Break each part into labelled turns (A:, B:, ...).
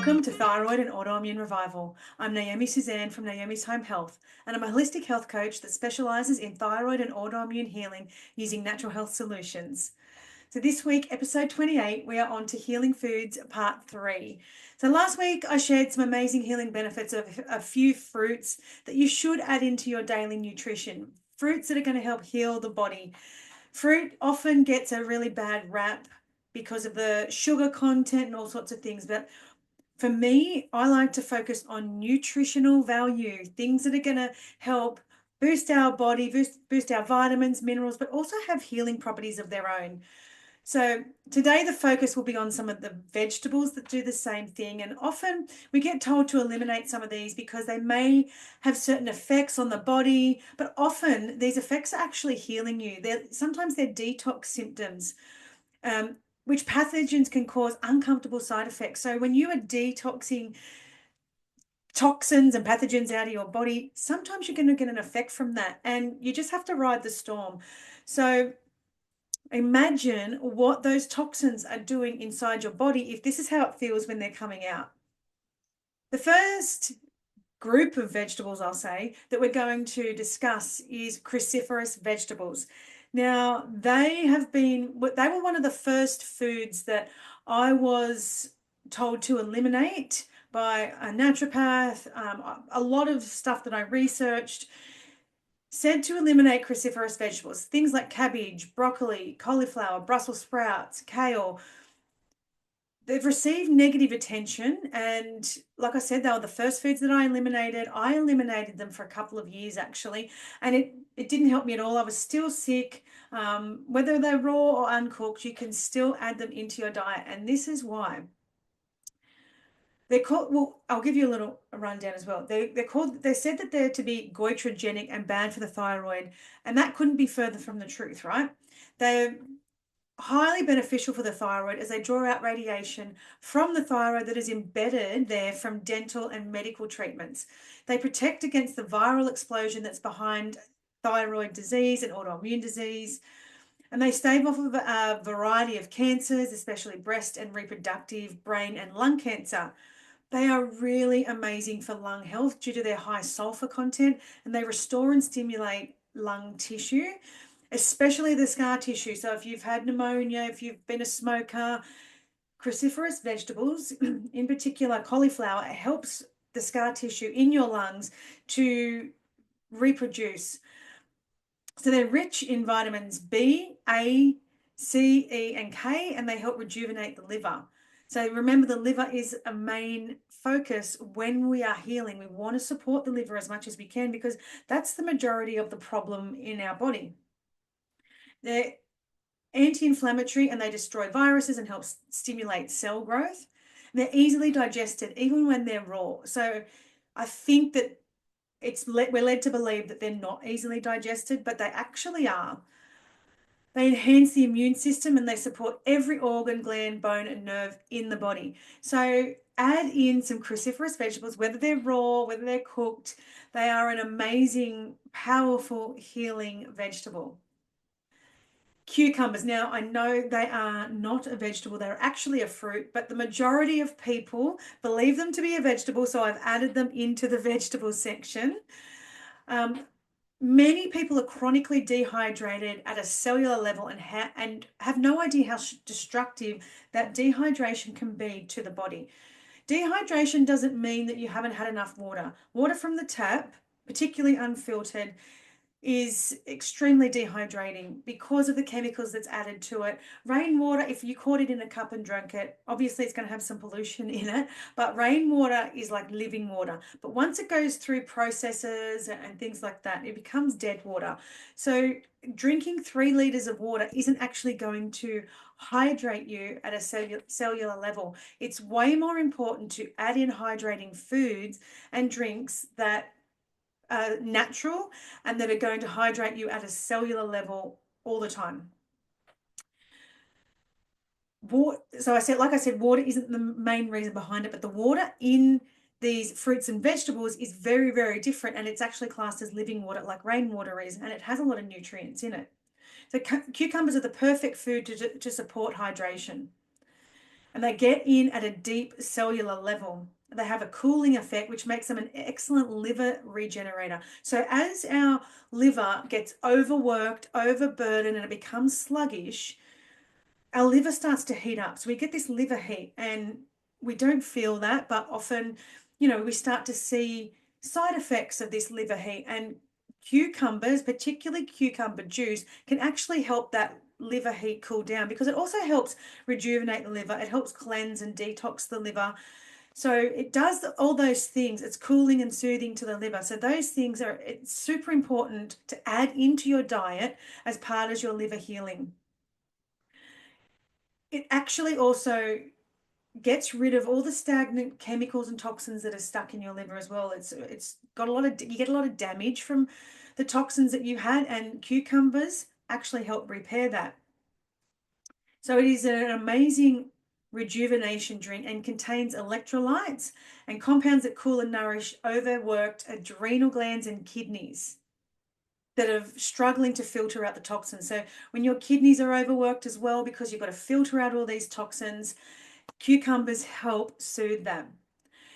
A: Welcome to Thyroid and Autoimmune Revival. I'm Naomi Suzanne from Naomi's Home Health, and I'm a holistic health coach that specializes in thyroid and autoimmune healing using natural health solutions. So this week, episode 28, we are on to healing foods part 3. So last week I shared some amazing healing benefits of a few fruits that you should add into your daily nutrition. Fruits that are going to help heal the body. Fruit often gets a really bad rap because of the sugar content and all sorts of things, but for me, I like to focus on nutritional value, things that are going to help boost our body, boost our vitamins, minerals, but also have healing properties of their own. So today the focus will be on some of the vegetables that do the same thing. And often we get told to eliminate some of these because they may have certain effects on the body, but often these effects are actually healing you. Sometimes they're detox symptoms. Which pathogens can cause uncomfortable side effects. So when you are detoxing toxins and pathogens out of your body, sometimes you're going to get an effect from that, and you just have to ride the storm. So imagine what those toxins are doing inside your body if this is how it feels when they're coming out. The first group of vegetables, I'll say, that we're going to discuss is cruciferous vegetables. Now, they were one of the first foods that I was told to eliminate by a naturopath. A lot of stuff that I researched said to eliminate cruciferous vegetables, things like cabbage, broccoli, cauliflower, Brussels sprouts, kale. They've received negative attention, and like I said, they were the first foods that I eliminated. I eliminated them for a couple of years actually, and it didn't help me at all. I was still sick. Whether they're raw or uncooked, you can still add them into your diet, and this is why. They're called, well, I'll give you a little rundown as well. They said that they're to be goitrogenic and bad for the thyroid, and that couldn't be further from the truth, right? They're highly beneficial for the thyroid as they draw out radiation from the thyroid that is embedded there from dental and medical treatments. They protect against the viral explosion that's behind thyroid disease and autoimmune disease. And they stave off of a variety of cancers, especially breast and reproductive, brain and lung cancer. They are really amazing for lung health due to their high sulfur content, and they restore and stimulate lung tissue, especially the scar tissue. So if you've had pneumonia, if you've been a smoker, cruciferous vegetables, in particular cauliflower, it helps the scar tissue in your lungs to reproduce. So they're rich in vitamins B, A, C, E, and K, and they help rejuvenate the liver. So remember, the liver is a main focus when we are healing. We want to support the liver as much as we can because that's the majority of the problem in our body. They're anti-inflammatory and they destroy viruses and help stimulate cell growth. They're easily digested even when they're raw. So I think that we're led to believe that they're not easily digested, but they actually are. They enhance the immune system and they support every organ, gland, bone, and nerve in the body. So add in some cruciferous vegetables, whether they're raw, whether they're cooked. They are an amazing, powerful, healing vegetable. Cucumbers. Now, I know they are not a vegetable, they're actually a fruit, but the majority of people believe them to be a vegetable, so I've added them into the vegetable section. Many people are chronically dehydrated at a cellular level and have no idea how destructive that dehydration can be to the body. Dehydration doesn't mean that you haven't had enough water. Water from the tap, particularly unfiltered, is extremely dehydrating because of the chemicals that's added to it. Rainwater, if you caught it in a cup and drank it, obviously it's going to have some pollution in it, but rainwater is like living water. But once it goes through processes and things like that, it becomes dead water. So drinking 3 liters of water isn't actually going to hydrate you at a cellular level. It's way more important to add in hydrating foods and drinks that natural and that are going to hydrate you at a cellular level all the time. So like I said, water isn't the main reason behind it, but the water in these fruits and vegetables is very, very different, and it's actually classed as living water like rainwater is, and it has a lot of nutrients in it. So cucumbers are the perfect food to support hydration. and they get in at a deep cellular level. They have a cooling effect, which makes them an excellent liver regenerator. So as our liver gets overworked, overburdened, and it becomes sluggish, our liver starts to heat up. So we get this liver heat, and we don't feel that, but often, we start to see side effects of this liver heat. And cucumbers, particularly cucumber juice, can actually help that liver heat cool down, because it also helps rejuvenate the liver. It helps cleanse and detox the liver. So it does all those things. It's cooling and soothing to the liver. So those things it's super important to add into your diet as part of your liver healing. It actually also gets rid of all the stagnant chemicals and toxins that are stuck in your liver as well. It's got you get a lot of damage from the toxins that you had, and cucumbers actually help repair that. So it is an amazing rejuvenation drink and contains electrolytes and compounds that cool and nourish overworked adrenal glands and kidneys that are struggling to filter out the toxins. So when your kidneys are overworked as well, because you've got to filter out all these toxins, cucumbers help soothe them.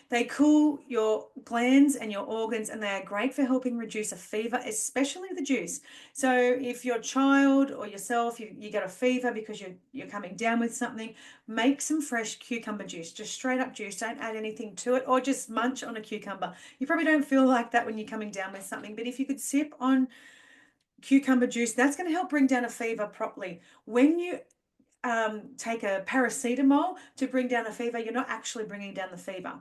A: They cool your glands and your organs, and they are great for helping reduce a fever, especially the juice. So if your child or yourself, you get a fever because you're coming down with something, make some fresh cucumber juice, just straight up juice. Don't add anything to it, or just munch on a cucumber. You probably don't feel like that when you're coming down with something, but if you could sip on cucumber juice, that's going to help bring down a fever properly. When you take a paracetamol to bring down a fever, you're not actually bringing down the fever.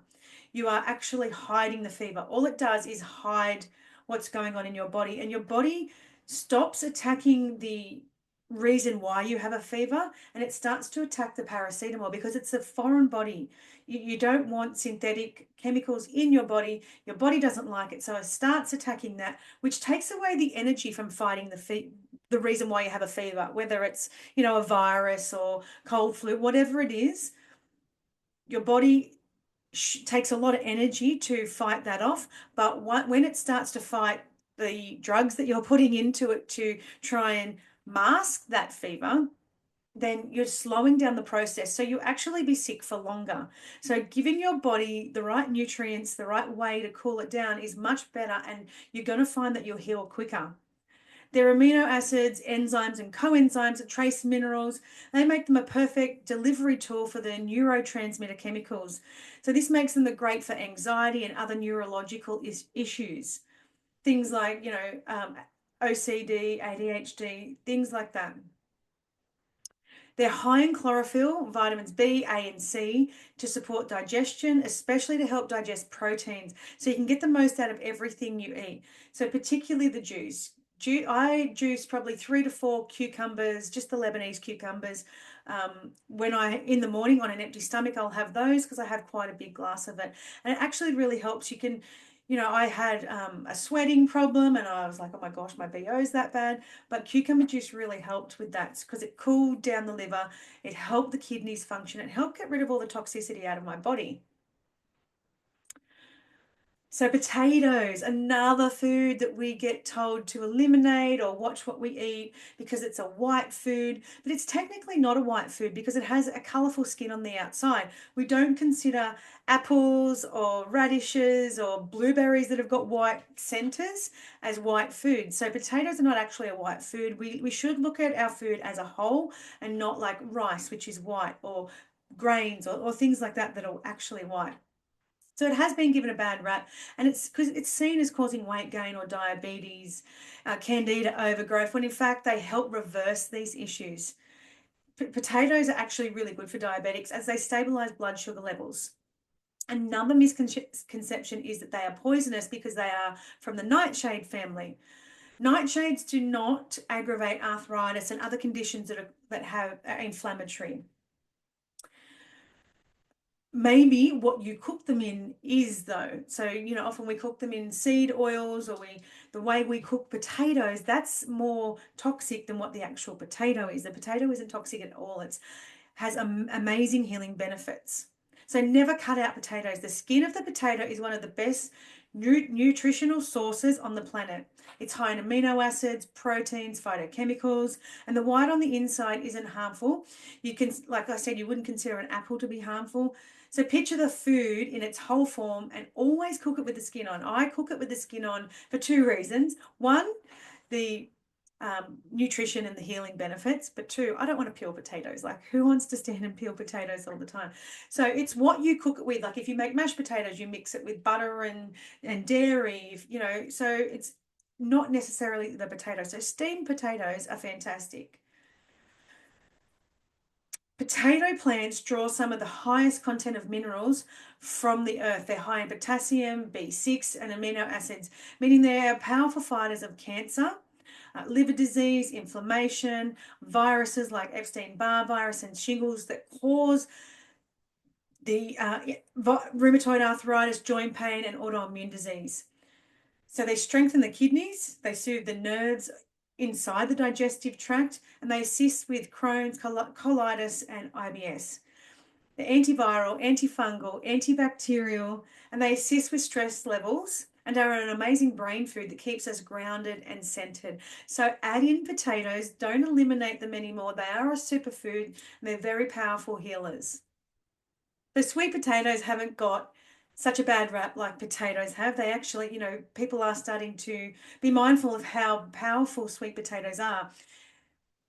A: You are actually hiding the fever. All it does is hide what's going on in your body, and your body stops attacking the reason why you have a fever, and it starts to attack the paracetamol, because it's a foreign body. You don't want synthetic chemicals in your body. Your body doesn't like it, so it starts attacking that, which takes away the energy from fighting the reason why you have a fever, whether it's a virus or cold flu, whatever it is. Your body takes a lot of energy to fight that off, but when it starts to fight the drugs that you're putting into it to try and mask that fever, then you're slowing down the process. So you actually be sick for longer. So giving your body the right nutrients, the right way to cool it down is much better, and you're going to find that you'll heal quicker. Their amino acids, enzymes, and coenzymes are trace minerals. They make them a perfect delivery tool for the neurotransmitter chemicals. So this makes them great for anxiety and other neurological issues. Things like, OCD, ADHD, things like that. They're high in chlorophyll, vitamins B, A, and C to support digestion, especially to help digest proteins. So you can get the most out of everything you eat. So particularly the juice. I juice probably 3 to 4 cucumbers, just the Lebanese cucumbers. In the morning on an empty stomach, I'll have those because I have quite a big glass of it. And it actually really helps. You can, I had a sweating problem, and I was like, oh my gosh, my BO is that bad. But cucumber juice really helped with that because it cooled down the liver. It helped the kidneys function. It helped get rid of all the toxicity out of my body. So potatoes, another food that we get told to eliminate or watch what we eat because it's a white food, but it's technically not a white food because it has a colourful skin on the outside. We don't consider apples or radishes or blueberries that have got white centres as white food. So potatoes are not actually a white food. We should look at our food as a whole and not like rice, which is white, or grains or things like that are actually white. So it has been given a bad rap, and it's because it's seen as causing weight gain or diabetes, candida overgrowth, when in fact they help reverse these issues. Potatoes are actually really good for diabetics as they stabilize blood sugar levels. Another misconception is that they are poisonous because they are from the nightshade family. Nightshades do not aggravate arthritis and other conditions that are inflammatory. Maybe what you cook them in is though. So, often we cook them in seed oils, or the way we cook potatoes, that's more toxic than what the actual potato is. The potato isn't toxic at all. It has amazing healing benefits. So never cut out potatoes. The skin of the potato is one of the best nutritional sources on the planet. It's high in amino acids, proteins, phytochemicals, and the white on the inside isn't harmful. You can, like I said, you wouldn't consider an apple to be harmful. So picture the food in its whole form and always cook it with the skin on. I cook it with the skin on for two reasons. One, the nutrition and the healing benefits, but two, I don't want to peel potatoes. Like, who wants to stand and peel potatoes all the time? So it's what you cook it with. Like, if you make mashed potatoes, you mix it with butter and dairy, you know. So it's not necessarily the potato. So steamed potatoes are fantastic. Potato plants draw some of the highest content of minerals from the earth. They're high in potassium, B6, and amino acids, meaning they are powerful fighters of cancer, liver disease, inflammation, viruses like Epstein-Barr virus and shingles that cause the rheumatoid arthritis, joint pain, and autoimmune disease. So they strengthen the kidneys, they soothe the nerves inside the digestive tract, and they assist with Crohn's, colitis, and IBS. They're antiviral, antifungal, antibacterial, and they assist with stress levels and are an amazing brain food that keeps us grounded and centered. So add in potatoes, don't eliminate them anymore. They are a superfood and they're very powerful healers. The sweet potatoes haven't got such a bad rap like potatoes have. They actually, you know, people are starting to be mindful of how powerful sweet potatoes are.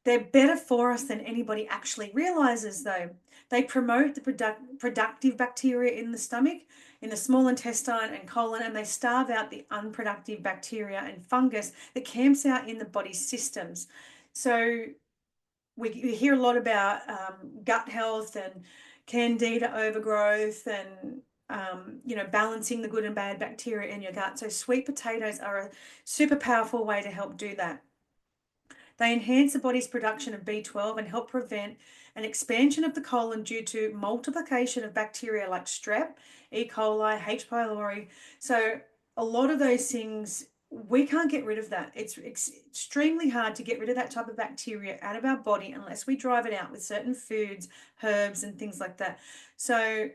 A: They're better for us than anybody actually realizes, though. They promote the productive bacteria in the stomach, in the small intestine and colon, and they starve out the unproductive bacteria and fungus that camps out in the body's systems. So we hear a lot about gut health and candida overgrowth and you know, balancing the good and bad bacteria in your gut. So sweet potatoes are a super powerful way to help do that. They enhance the body's production of B12 and help prevent an expansion of the colon due to multiplication of bacteria like strep, E. coli, H. pylori. So a lot of those things, we can't get rid of that. It's extremely hard to get rid of that type of bacteria out of our body unless we drive it out with certain foods, herbs, and things like that. So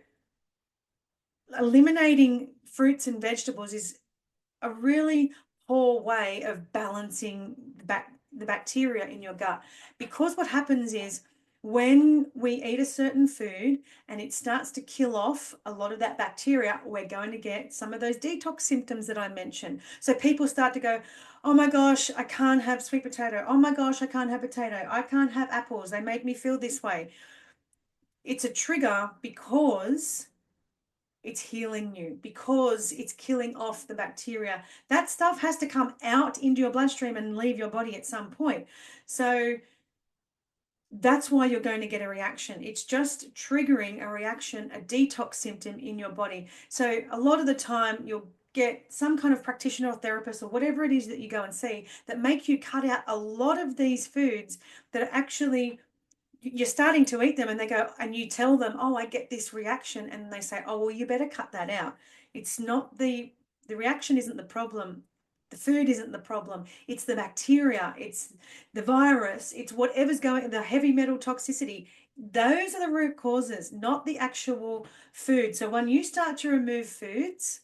A: eliminating fruits and vegetables is a really poor way of balancing the bacteria in your gut. Because what happens is when we eat a certain food and it starts to kill off a lot of that bacteria, we're going to get some of those detox symptoms that I mentioned. So people start to go, oh my gosh, I can't have sweet potato. Oh my gosh, I can't have potato. I can't have apples. They make me feel this way. It's a trigger because it's healing you, because it's killing off the bacteria. That stuff has to come out into your bloodstream and leave your body at some point. So that's why you're going to get a reaction. It's just triggering a reaction, a detox symptom in your body. So a lot of the time you'll get some kind of practitioner or therapist or whatever it is that you go and see that make you cut out a lot of these foods that are actually, you're starting to eat them and they go, and you tell them, oh, I get this reaction. And they say, oh, well, you better cut that out. It's not the reaction isn't the problem. The food isn't the problem. It's the bacteria. It's the virus. It's whatever's going, the heavy metal toxicity. Those are the root causes, not the actual food. So when you start to remove foods,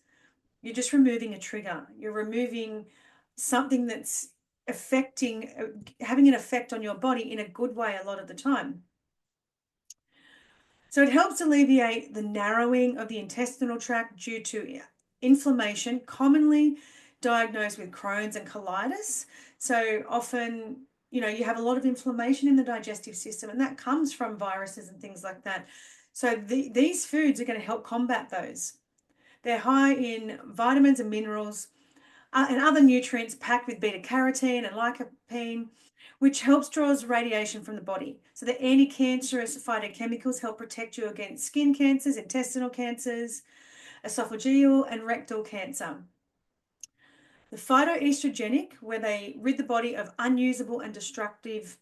A: you're just removing a trigger. You're removing something that's affecting, having an effect on your body in a good way a lot of the time. So it helps alleviate the narrowing of the intestinal tract due to inflammation, commonly diagnosed with Crohn's and colitis. So often, you know, you have a lot of inflammation in the digestive system, and that comes from viruses and things like that. So these foods are going to help combat those. They're high in vitamins and minerals, and other nutrients packed with beta carotene and lycopene, which helps draws radiation from the body. So the anti-cancerous phytochemicals help protect you against skin cancers, intestinal cancers, esophageal and rectal cancer. The phytoestrogenic, where they rid the body of unusable and destructive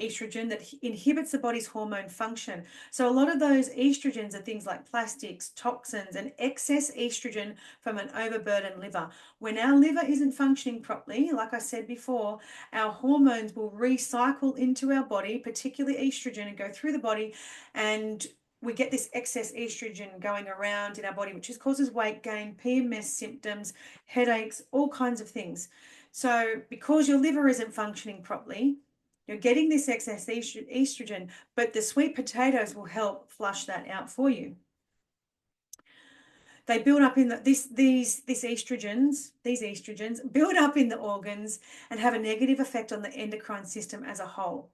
A: estrogen that inhibits the body's hormone function. So a lot of those estrogens are things like plastics, toxins, and excess estrogen from an overburdened liver. When our liver isn't functioning properly, like I said before, our hormones will recycle into our body, particularly estrogen, and go through the body and we get this excess estrogen going around in our body, which causes weight gain, PMS symptoms, headaches, all kinds of things. So because your liver isn't functioning properly, you're getting this excess estrogen, but the sweet potatoes will help flush that out for you. They build up in these estrogens build up in the organs and have a negative effect on the endocrine system as a whole.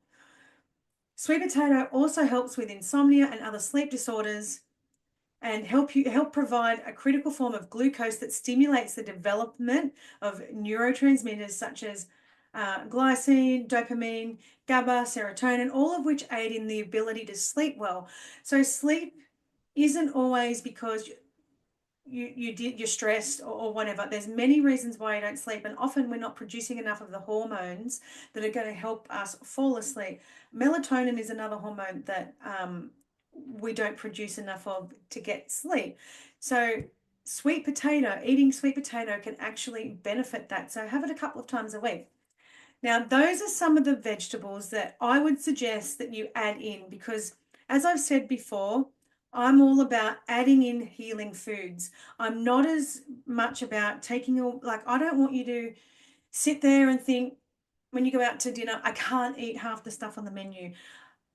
A: Sweet potato also helps with insomnia and other sleep disorders, and help provide a critical form of glucose that stimulates the development of neurotransmitters such as glycine, dopamine, GABA, serotonin, all of which aid in the ability to sleep well. So sleep isn't always because you're stressed or whatever. There's many reasons why you don't sleep, and often we're not producing enough of the hormones that are going to help us fall asleep. Melatonin is another hormone that we don't produce enough of to get sleep. So eating sweet potato can actually benefit that. So have it a couple of times a week. Now, those are some of the vegetables that I would suggest that you add in, because as I've said before, I'm all about adding in healing foods. I'm not as much about I don't want you to sit there and think when you go out to dinner, I can't eat half the stuff on the menu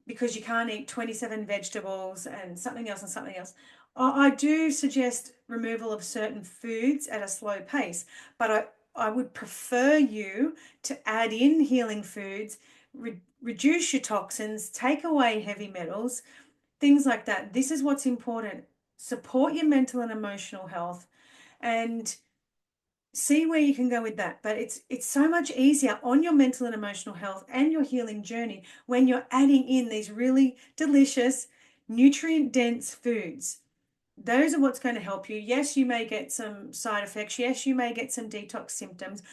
A: because you can't eat 27 vegetables and something else and something else. I do suggest removal of certain foods at a slow pace, but I would prefer you to add in healing foods, reduce your toxins, take away heavy metals, things like that. This is what's important. Support your mental and emotional health and see where you can go with that. But it's so much easier on your mental and emotional health and your healing journey when you're adding in these really delicious, nutrient-dense foods. Those are what's going to help you. Yes, you may get some side effects. Yes, you may get some detox symptoms,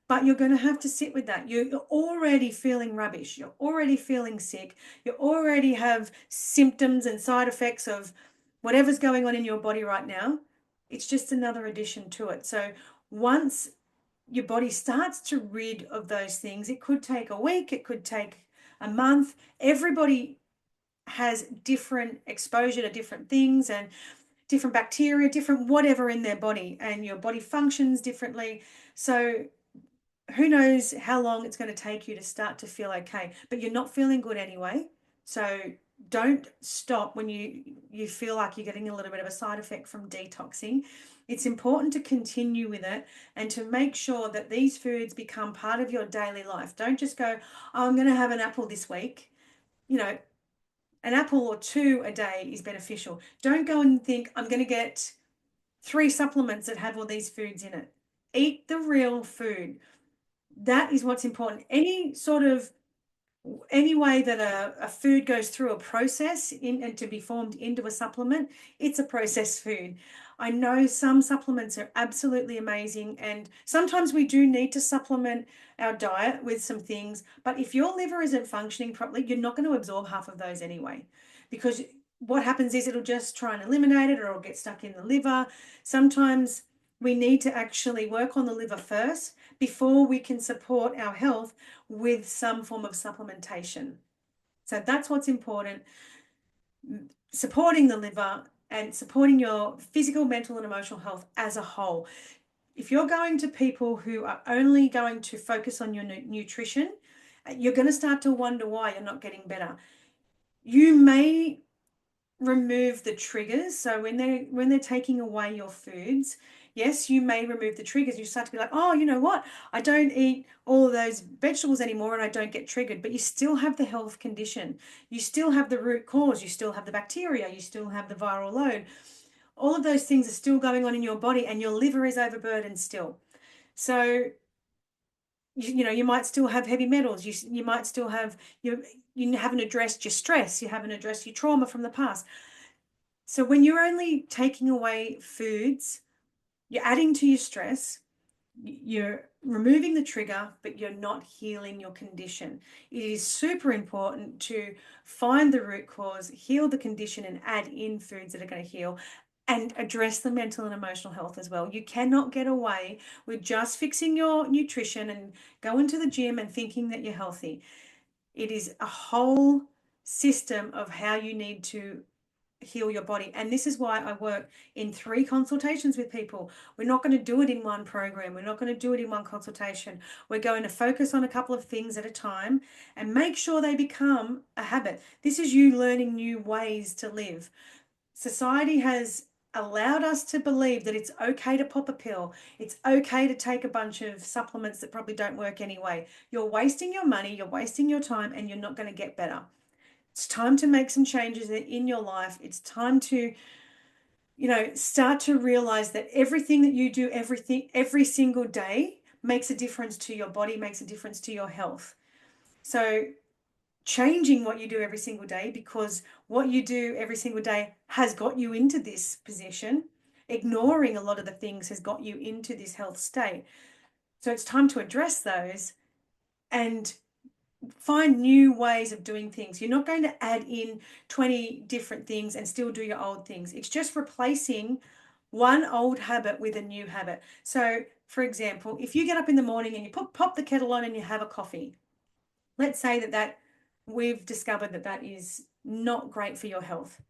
A: but you're going to have to sit with that. You're already feeling rubbish. You're already feeling sick. You already have symptoms and side effects of whatever's going on in your body right now. It's just another addition to it. So once your body starts to rid of those things, it could take a week, it could take a month. Everybody has different exposure to different things and different bacteria, different whatever in their body, and your body functions differently. So who knows how long it's going to take you to start to feel okay, but you're not feeling good anyway. So don't stop when you feel like you're getting a little bit of a side effect from detoxing. It's important to continue with it and to make sure that these foods become part of your daily life. Don't just go, oh, I'm going to have an apple this week. You know, an apple or two a day is beneficial. Don't go and think, I'm going to get 3 supplements that have all these foods in it. Eat the real food. That is what's important. Any way that a food goes through a process and to be formed into a supplement, it's a processed food. I know some supplements are absolutely amazing, and sometimes we do need to supplement our diet with some things, but if your liver isn't functioning properly, you're not going to absorb half of those anyway, because what happens is it'll just try and eliminate it or it'll get stuck in the liver. Sometimes we need to actually work on the liver first before we can support our health with some form of supplementation. So that's what's important. Supporting the liver and supporting your physical, mental, and emotional health as a whole. If you're going to people who are only going to focus on your nutrition, you're going to start to wonder why you're not getting better. You may remove the triggers. So when they're taking away your foods, yes, you may remove the triggers. You start to be like, oh, you know what? I don't eat all of those vegetables anymore and I don't get triggered, but you still have the health condition. You still have the root cause. You still have the bacteria. You still have the viral load. All of those things are still going on in your body and your liver is overburdened still. So you might still have heavy metals. You might still have you haven't addressed your stress. You haven't addressed your trauma from the past. So when you're only taking away foods, you're adding to your stress, you're removing the trigger, but you're not healing your condition. It is super important to find the root cause, heal the condition, and add in foods that are going to heal and address the mental and emotional health as well. You cannot get away with just fixing your nutrition and going to the gym and thinking that you're healthy. It is a whole system of how you need to heal your body. And this is why I work in 3 consultations with people. We're not going to do it in one program. We're not going to do it in one consultation. We're going to focus on a couple of things at a time and make sure they become a habit. This is you learning new ways to live. Society has allowed us to believe that it's okay to pop a pill. It's okay to take a bunch of supplements that probably don't work anyway. You're wasting your money, you're wasting your time, and you're not going to get better. It's time to make some changes in your life. It's time to, start to realize that everything that you do, every single day makes a difference to your body, makes a difference to your health. So changing what you do every single day, because what you do every single day has got you into this position. Ignoring a lot of the things has got you into this health state. So it's time to address those and find new ways of doing things. You're not going to add in 20 different things and still do your old things. It's just replacing one old habit with a new habit. So, for example, if you get up in the morning and you pop the kettle on and you have a coffee, let's say that we've discovered that is not great for your health.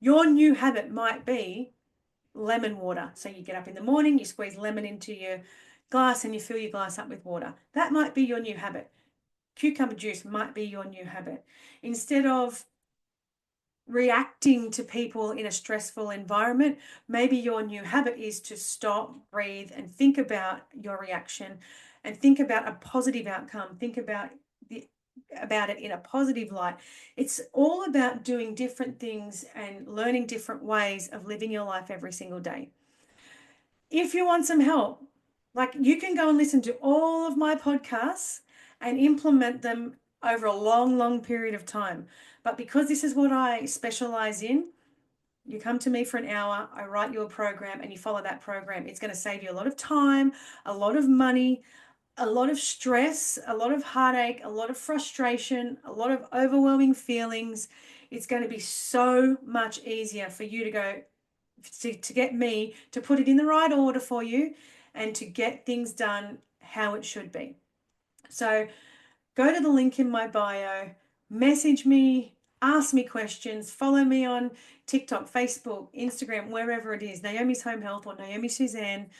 A: Your new habit might be lemon water. So you get up in the morning, you squeeze lemon into your glass and you fill your glass up with water. That might be your new habit. Cucumber juice might be your new habit. Instead of reacting to people in a stressful environment, maybe your new habit is to stop, breathe, and think about your reaction and think about a positive outcome. Think about it in a positive light. It's all about doing different things and learning different ways of living your life every single day. If you want some help, you can go and listen to all of my podcasts and implement them over a long, long period of time. But because this is what I specialize in, you come to me for an hour, I write you a program, and you follow that program. It's going to save you a lot of time, a lot of money, a lot of stress, a lot of heartache, a lot of frustration, a lot of overwhelming feelings. It's going to be so much easier for you to get me to put it in the right order for you and to get things done how it should be. So go to the link in my bio, message me, ask me questions, follow me on TikTok, Facebook, Instagram, wherever it is, Naomi's Home Health or Naomi Suzanne,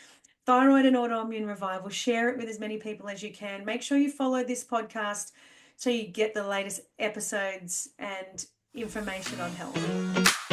A: Thyroid and Autoimmune Revival. Share it with as many people as you can. Make sure you follow this podcast so you get the latest episodes and information on health.